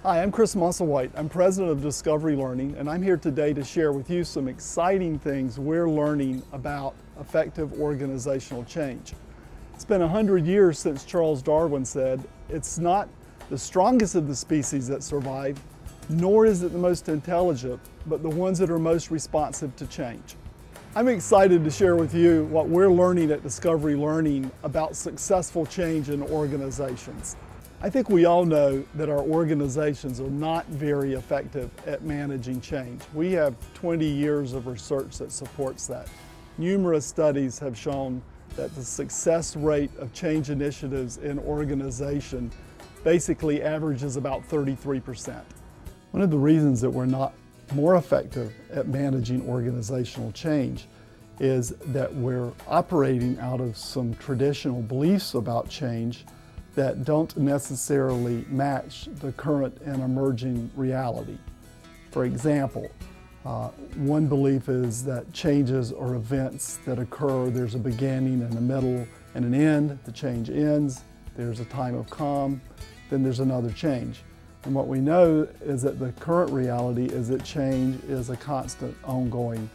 Hi, I'm Chris Musselwhite. I'm president of Discovery Learning, and I'm here today to share with you some exciting things we're learning about effective organizational change. It's been 100 years since Charles Darwin said, "It's not the strongest of the species that survive, nor is it the most intelligent, but the ones that are most responsive to change." I'm excited to share with you what we're learning at Discovery Learning about successful change in organizations. I think we all know that our organizations are not very effective at managing change. We have 20 years of research that supports that. Numerous studies have shown that the success rate of change initiatives in organization basically averages about 33%. One of the reasons that we're not more effective at managing organizational change is that we're operating out of some traditional beliefs about change that don't necessarily match the current and emerging reality. For example, one belief is that changes are events that occur. There's a beginning and a middle and an end. The change ends, there's a time of calm, then there's another change. And what we know is that the current reality is that change is a constant, ongoing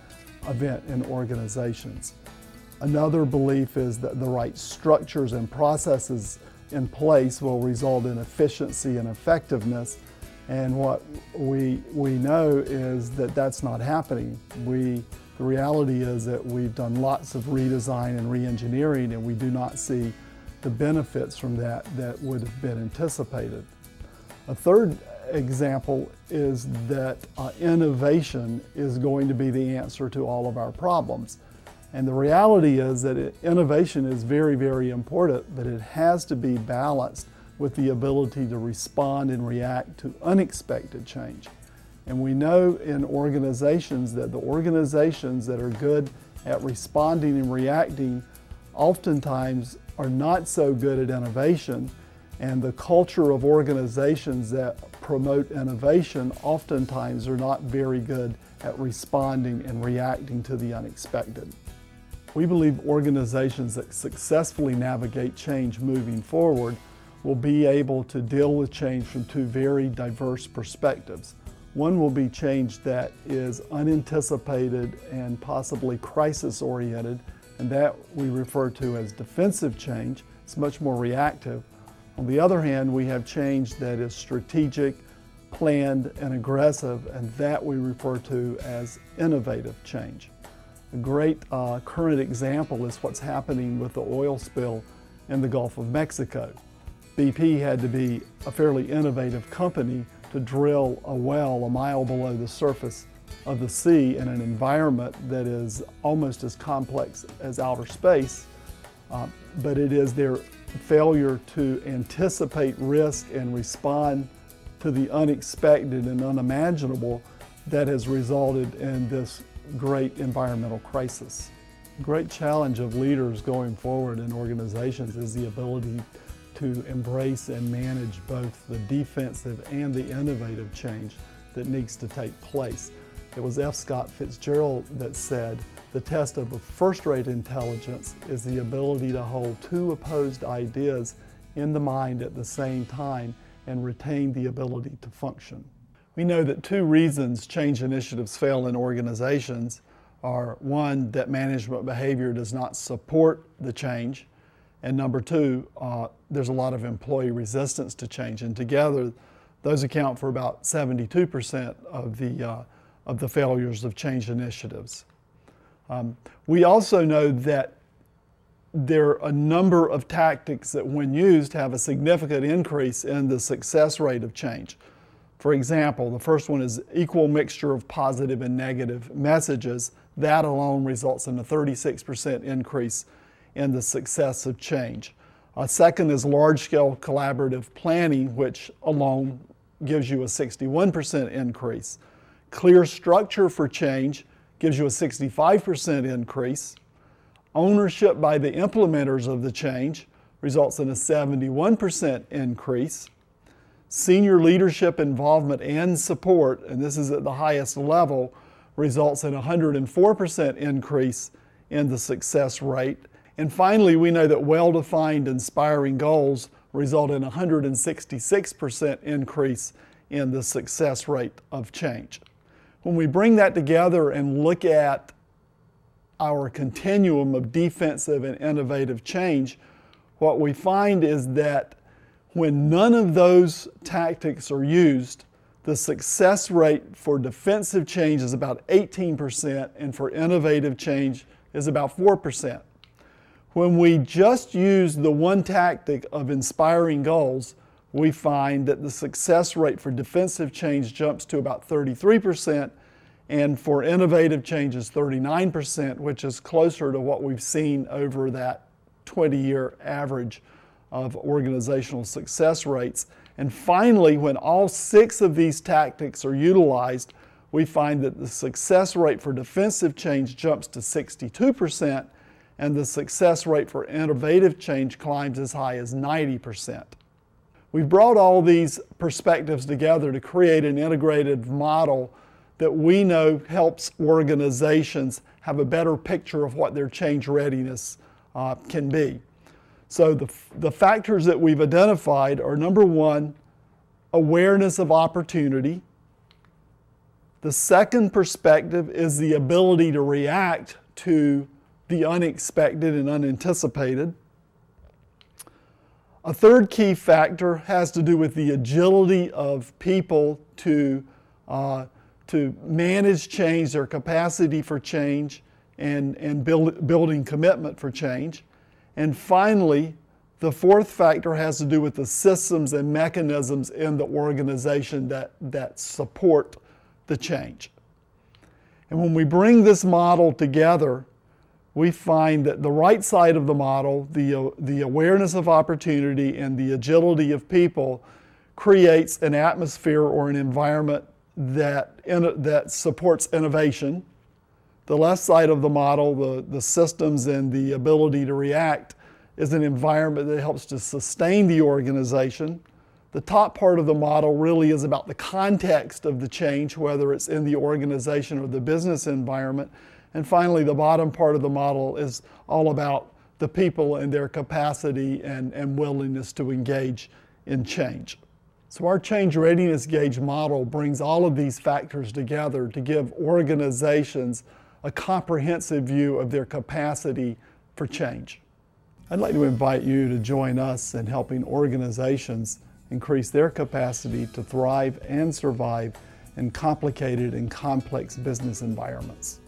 event in organizations. Another belief is that the right structures and processes in place will result in efficiency and effectiveness, and what we know is that that's not happening. The reality is that we've done lots of redesign and re-engineering, and we do not see the benefits from that would have been anticipated. A third example is that innovation is going to be the answer to all of our problems. And the reality is that innovation is very, very important, but it has to be balanced with the ability to respond and react to unexpected change. And we know in organizations that the organizations that are good at responding and reacting oftentimes are not so good at innovation, and the culture of organizations that promote innovation oftentimes are not very good at responding and reacting to the unexpected. We believe organizations that successfully navigate change moving forward will be able to deal with change from two very diverse perspectives. One will be change that is unanticipated and possibly crisis-oriented, and that we refer to as defensive change. It's much more reactive. On the other hand, we have change that is strategic, planned, and aggressive, and that we refer to as innovative change. A great current example is what's happening with the oil spill in the Gulf of Mexico. BP had to be a fairly innovative company to drill a well a mile below the surface of the sea in an environment that is almost as complex as outer space, but it is their failure to anticipate risk and respond to the unexpected and unimaginable that has resulted in this great environmental crisis. The great challenge of leaders going forward in organizations is the ability to embrace and manage both the defensive and the innovative change that needs to take place. It was F. Scott Fitzgerald that said, "The test of a first-rate intelligence is the ability to hold two opposed ideas in the mind at the same time and retain the ability to function." We know that two reasons change initiatives fail in organizations are, one, that management behavior does not support the change, and number two, there's a lot of employee resistance to change, and together those account for about 72% of the failures of change initiatives. We also know that there are a number of tactics that, when used, have a significant increase in the success rate of change. For example, the first one is equal mixture of positive and negative messages. That alone results in a 36% increase in the success of change. Second is large-scale collaborative planning, which alone gives you a 61% increase. Clear structure for change gives you a 65% increase. Ownership by the implementers of the change results in a 71% increase. Senior leadership involvement and support, and this is at the highest level, results in a 104% increase in the success rate. And finally, we know that well-defined, inspiring goals result in a 166% increase in the success rate of change. When we bring that together and look at our continuum of defensive and innovative change, what we find is that when none of those tactics are used, the success rate for defensive change is about 18% and for innovative change is about 4%. When we just use the one tactic of inspiring goals, we find that the success rate for defensive change jumps to about 33%, and for innovative change is 39%, which is closer to what we've seen over that 20-year average of organizational success rates. And finally, when all 6 of these tactics are utilized, we find that the success rate for defensive change jumps to 62%, and the success rate for innovative change climbs as high as 90%. We've brought all these perspectives together to create an integrated model that we know helps organizations have a better picture of what their change readiness can be. So the factors that we've identified are, number 1, awareness of opportunity. The second perspective is the ability to react to the unexpected and unanticipated. A third key factor has to do with the agility of people to manage change, their capacity for change, and building commitment for change. And finally, the fourth factor has to do with the systems and mechanisms in the organization that support the change. And when we bring this model together, we find that the right side of the model, the awareness of opportunity and the agility of people, creates an atmosphere or an environment that supports innovation. The left side of the model, the systems and the ability to react, is an environment that helps to sustain the organization. The top part of the model really is about the context of the change, whether it's in the organization or the business environment. And finally, the bottom part of the model is all about the people and their capacity and willingness to engage in change. So our change readiness gauge model brings all of these factors together to give organizations a comprehensive view of their capacity for change. I'd like to invite you to join us in helping organizations increase their capacity to thrive and survive in complicated and complex business environments.